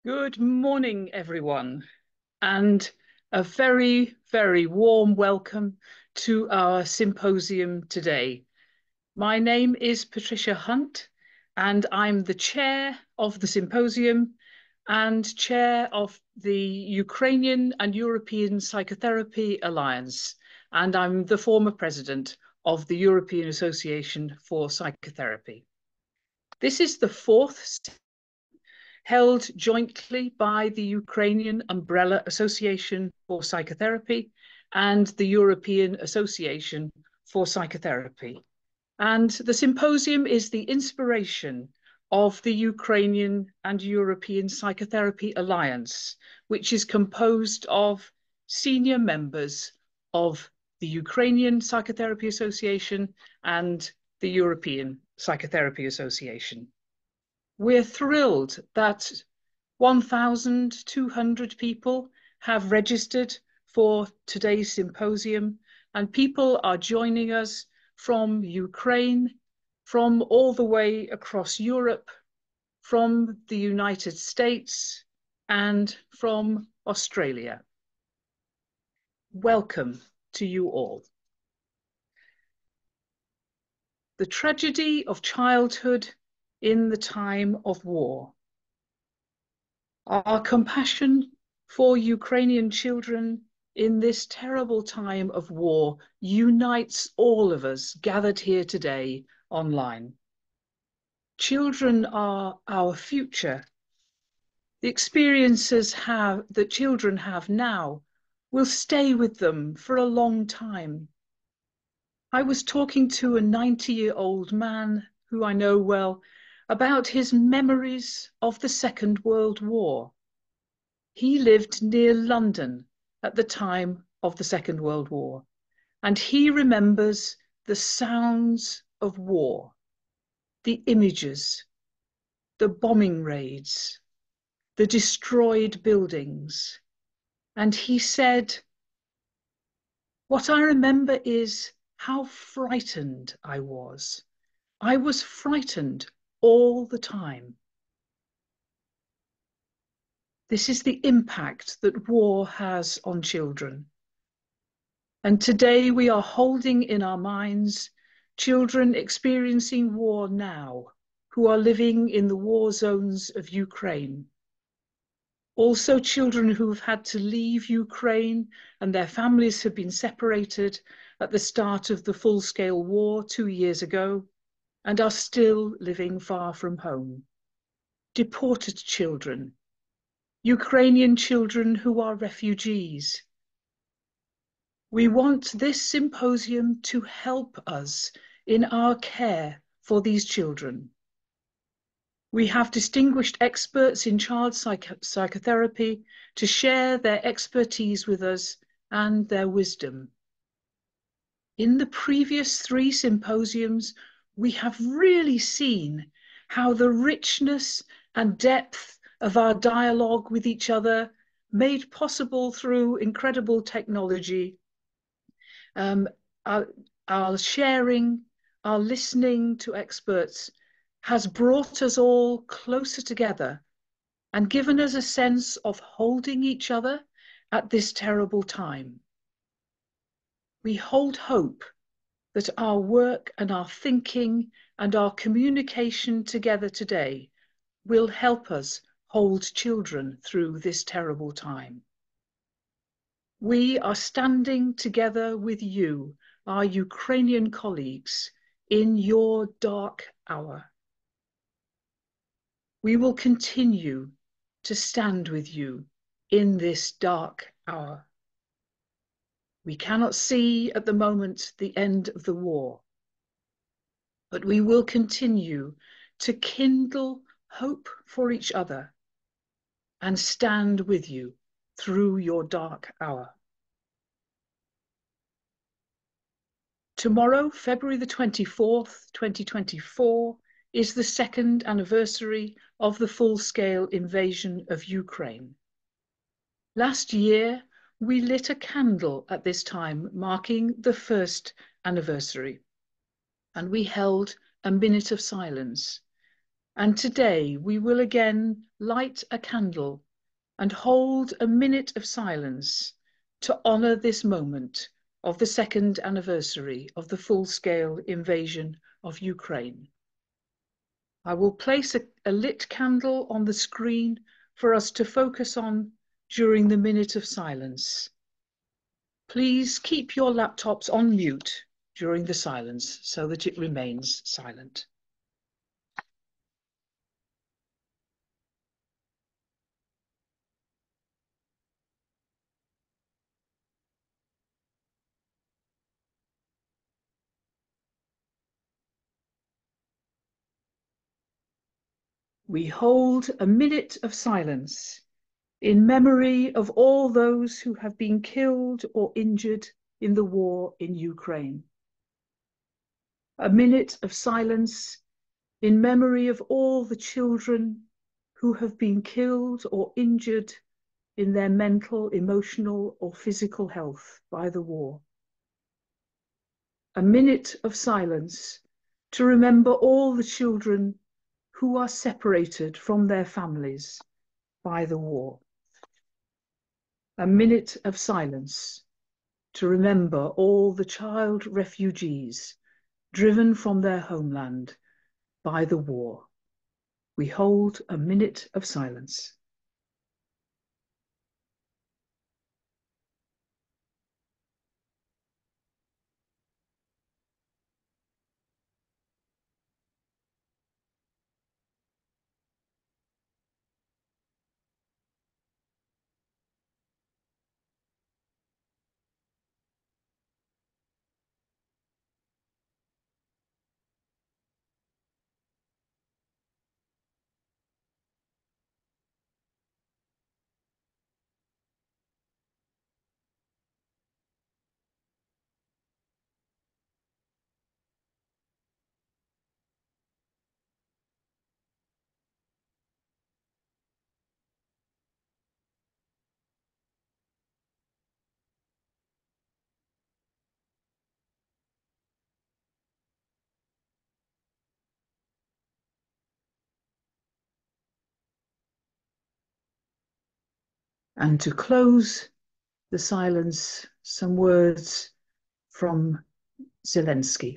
Good morning, everyone, and a very, very warm welcome to our symposium today. My name is Patricia Hunt, and I'm the chair of the symposium and chair of the Ukrainian and European Psychotherapy Alliance, and I'm the former president of the European Association for Psychotherapy. This is the fourth held jointly by the Ukrainian Umbrella Association for Psychotherapy and the European Association for Psychotherapy. And the symposium is the inspiration of the Ukrainian and European Psychotherapy Alliance, which is composed of senior members of the Ukrainian Psychotherapy Association and the European Psychotherapy Association. We're thrilled that 1,200 people have registered for today's symposium, and people are joining us from Ukraine, from all the way across Europe, from the United States, and from Australia. Welcome to you all. The tragedy of childhood in the time of war. Our compassion for Ukrainian children in this terrible time of war unites all of us gathered here today online. Children are our future. The experiences that children have now will stay with them for a long time. I was talking to a 90-year-old man who I know well about his memories of the Second World War. He lived near London at the time of the Second World War, and he remembers the sounds of war, the images, the bombing raids, the destroyed buildings. And he said, "What I remember is how frightened I was. I was frightened all the time." This is the impact that war has on children. And today we are holding in our minds children experiencing war now, who are living in the war zones of Ukraine. Also children who have had to leave Ukraine and their families have been separated at the start of the full-scale war 2 years ago and are still living far from home. Deported children, Ukrainian children who are refugees. We want this symposium to help us in our care for these children. We have distinguished experts in child psychotherapy to share their expertise with us and their wisdom. In the previous 3 symposiums, we have really seen how the richness and depth of our dialogue with each other, made possible through incredible technology, our sharing, our listening to experts, has brought us all closer together and given us a sense of holding each other at this terrible time. We hold hope that our work and our thinking and our communication together today will help us hold children through this terrible time. We are standing together with you, our Ukrainian colleagues, in your dark hour. We will continue to stand with you in this dark hour. We cannot see at the moment the end of the war, but we will continue to kindle hope for each other and stand with you through your dark hour. Tomorrow, February the 24th, 2024, is the 2nd anniversary of the full-scale invasion of Ukraine. Last year, we lit a candle at this time, marking the 1st anniversary, and we held a minute of silence And today we will again light a candle and hold a minute of silence to honour this moment of the second anniversary of the full-scale invasion of Ukraine. I will place a lit candle on the screen for us to focus on during the minute of silence. Please keep your laptops on mute during the silence so that it remains silent. We hold a minute of silence in memory of all those who have been killed or injured in the war in Ukraine. A minute of silence in memory of all the children who have been killed or injured in their mental, emotional, or physical health by the war. A minute of silence to remember all the children who are separated from their families by the war. A minute of silence to remember all the child refugees driven from their homeland by the war. We hold a minute of silence. And to close the silence, some words from Zelensky.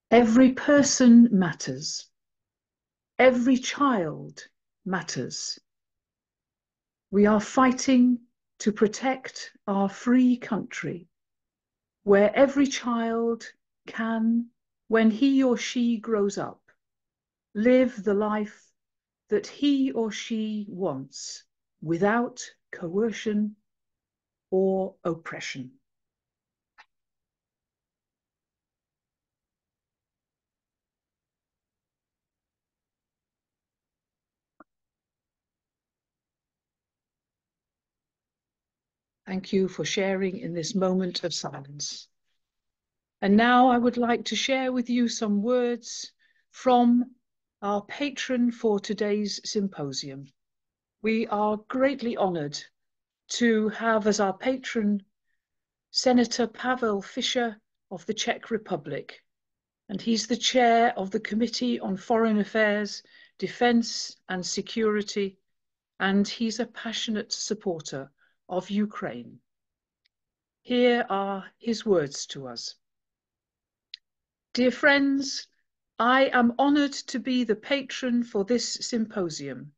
Every person matters. Every child matters. We are fighting to protect our free country, where every child can, when he or she grows up, live the life that he or she wants without coercion or oppression. Thank you for sharing in this moment of silence. And now I would like to share with you some words from our patron for today's symposium. We are greatly honoured to have as our patron Senator Pavel Fischer of the Czech Republic, and he's the chair of the Committee on Foreign Affairs, Defence and Security, and he's a passionate supporter of Ukraine. Here are his words to us. Dear friends, I am honoured to be the patron for this symposium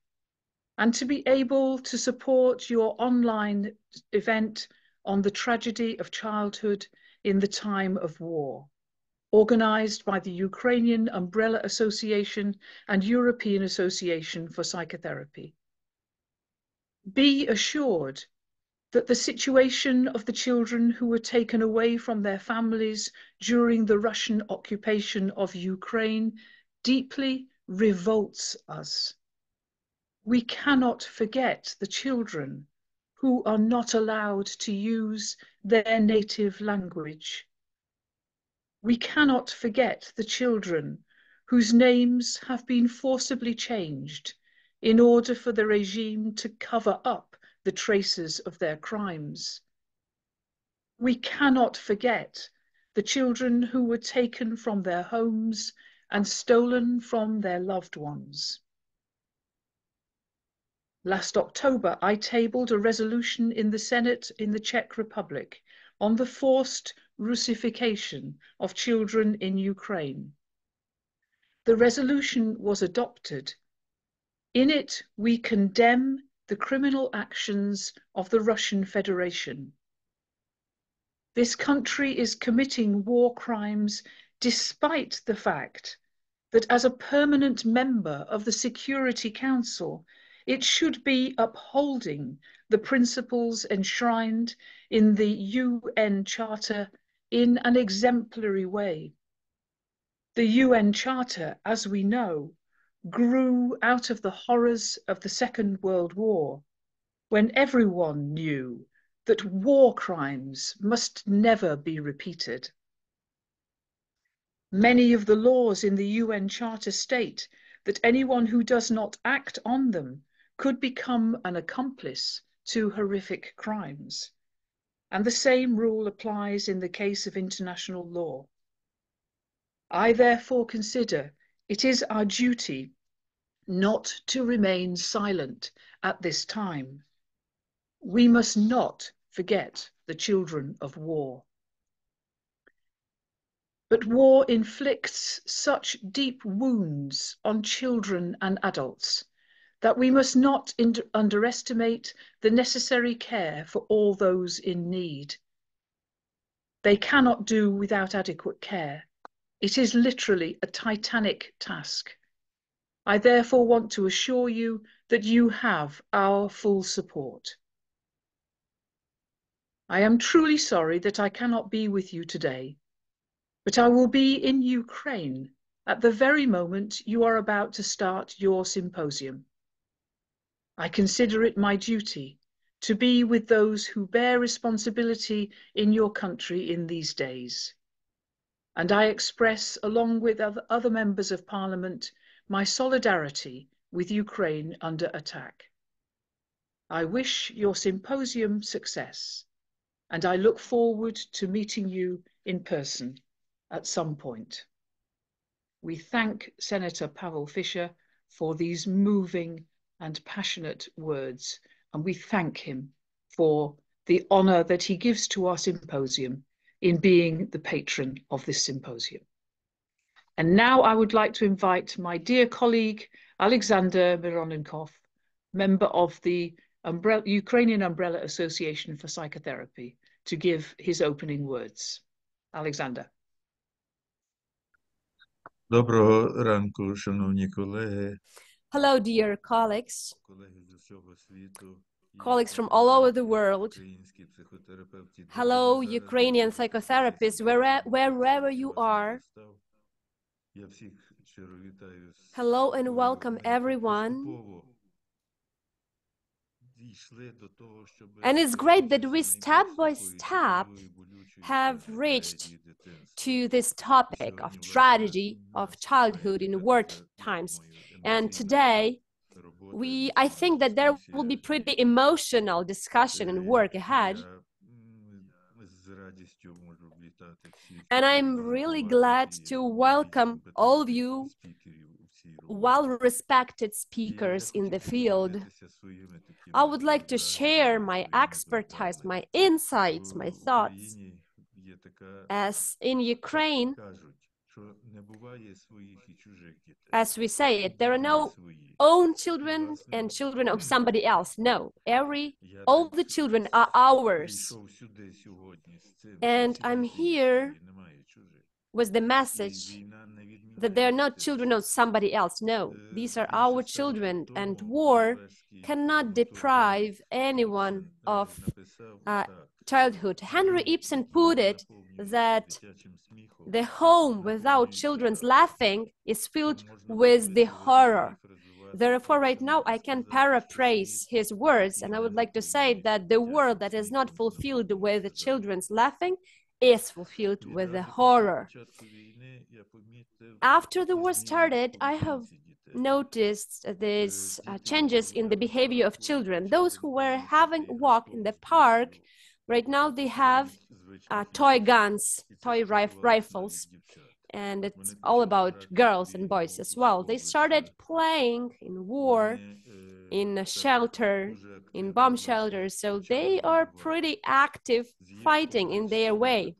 and to be able to support your online event on the tragedy of childhood in the time of war, organised by the Ukrainian Umbrella Association and European Association for Psychotherapy. Be assured that the situation of the children who were taken away from their families during the Russian occupation of Ukraine deeply revolts us. We cannot forget the children who are not allowed to use their native language. We cannot forget the children whose names have been forcibly changed in order for the regime to cover up the traces of their crimes. We cannot forget the children who were taken from their homes and stolen from their loved ones. Last October, I tabled a resolution in the Senate in the Czech Republic on the forced Russification of children in Ukraine. The resolution was adopted. In it, we condemn the criminal actions of the Russian Federation. This country is committing war crimes despite the fact that as a permanent member of the Security Council, it should be upholding the principles enshrined in the UN Charter in an exemplary way. The UN Charter, as we know, grew out of the horrors of the Second World War, when everyone knew that war crimes must never be repeated. Many of the laws in the UN Charter state that anyone who does not act on them could become an accomplice to horrific crimes. And the same rule applies in the case of international law. I therefore consider it is our duty not to remain silent at this time. We must not forget the children of war. But war inflicts such deep wounds on children and adults that we must not underestimate the necessary care for all those in need. They cannot do without adequate care. It is literally a titanic task. I therefore want to assure you that you have our full support. I am truly sorry that I cannot be with you today, but I will be in Ukraine at the very moment you are about to start your symposium. I consider it my duty to be with those who bear responsibility in your country in these days. And I express, along with other members of Parliament, my solidarity with Ukraine under attack. I wish your symposium success, and I look forward to meeting you in person at some point. We thank Senator Pavel Fischer for these moving and passionate words, and we thank him for the honor that he gives to our symposium in being the patron of this symposium. And now I would like to invite my dear colleague, Alexander Mironenko, member of the Ukrainian Umbrella Association for Psychotherapy, to give his opening words. Alexander. Доброго ранку, шановні колеги. Hello, dear colleagues, colleagues from all over the world. Hello, Ukrainian psychotherapists, wherever you are. Hello and welcome, everyone. And it's great that we step by step have reached to this topic of tragedy of childhood in war times. And today, I think that there will be pretty emotional discussion and work ahead. And I'm really glad to welcome all of you well-respected speakers in the field. I would like to share my expertise, my insights, my thoughts. As in Ukraine, as we say it, there are no own children and children of somebody else. No, all the children are ours. And I'm here with the message that they're not children of somebody else. No, these are our children, and war cannot deprive anyone of childhood. Henry Ibsen put it that the home without children's laughing is filled with the horror. Therefore, right now, I can paraphrase his words, and I would like to say that the world that is not fulfilled with the children's laughing is fulfilled with the horror. After the war started, I have noticed these changes in the behavior of children. Those who were having a walk in the park, right now they have toy guns, toy rifles. and it's all about girls and boys as well. They started playing in war, in a shelter, in bomb shelters, so they are pretty active fighting in their way.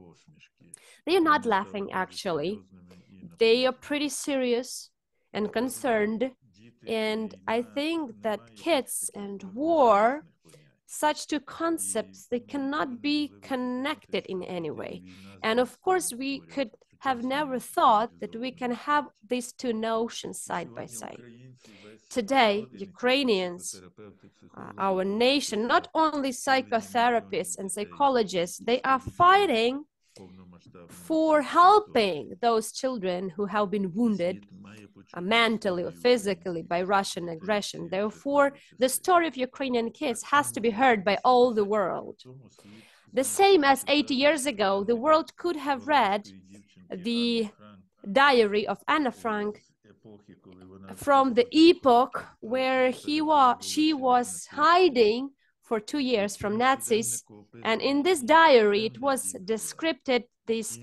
They are not laughing, actually. They are pretty serious and concerned, and I think that kids and war, such two concepts, they cannot be connected in any way. And of course, we could have never thought that we can have these two notions side by side. Today, Ukrainians, our nation, not only psychotherapists and psychologists, they are fighting for helping those children who have been wounded mentally or physically by Russian aggression. Therefore, the story of Ukrainian kids has to be heard by all the world. The same as 80 years ago, the world could have read the diary of Anna Frank from the epoch where she was hiding for 2 years from Nazis. And in this diary, it was described this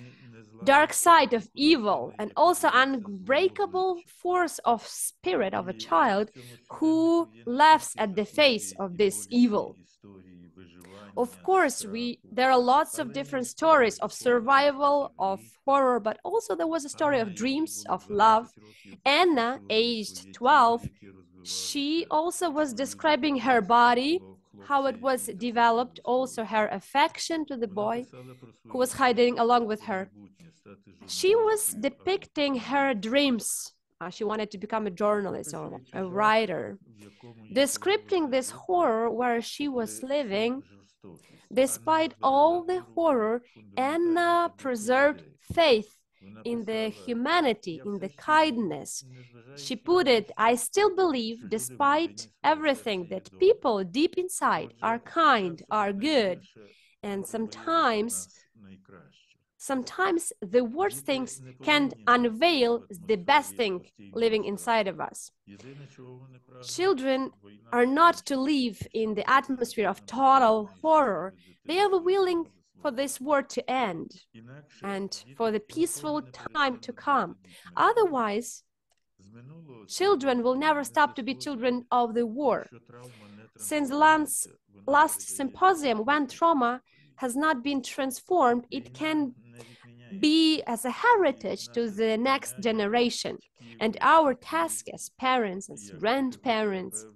dark side of evil and also unbreakable force of spirit of a child who laughs at the face of this evil. Of course, there are lots of different stories of survival, of horror, but also there was a story of dreams, of love. Anna, aged 12, she also was describing her body, how it was developed, also her affection to the boy who was hiding along with her. She was depicting her dreams. She wanted to become a journalist or a writer, describing this horror where she was living. Despite all the horror, Anna preserved faith in the humanity, in the kindness. She put it, I still believe, despite everything, that people deep inside are kind, are good, and sometimes the worst things can unveil the best thing living inside of us. Children are not to live in the atmosphere of total horror. They are willing for this war to end and for the peaceful time to come. Otherwise, children will never stop to be children of the war. Since last symposium, when trauma has not been transformed, it can be as a heritage to the next generation. And our task as parents, as grandparents,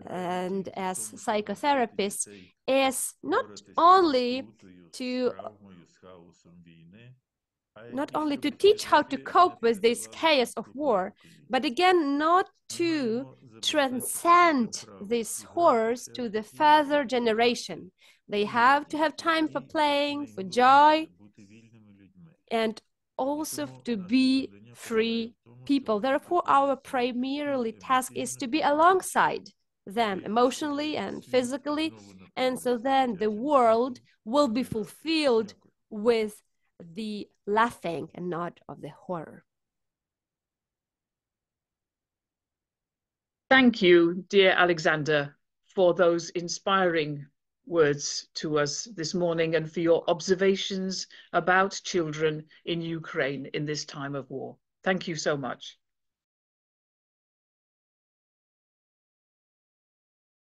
and as psychotherapists is not only to teach how to cope with this chaos of war, but again, not to transcend these horrors to the further generation. They have to have time for playing, for joy, and also to be free people. Therefore, our primary task is to be alongside them emotionally and physically, and so then the world will be fulfilled with the laughing and not of the horror. Thank you, dear Alexander, for those inspiring words to us this morning and for your observations about children in Ukraine in this time of war. Thank you so much.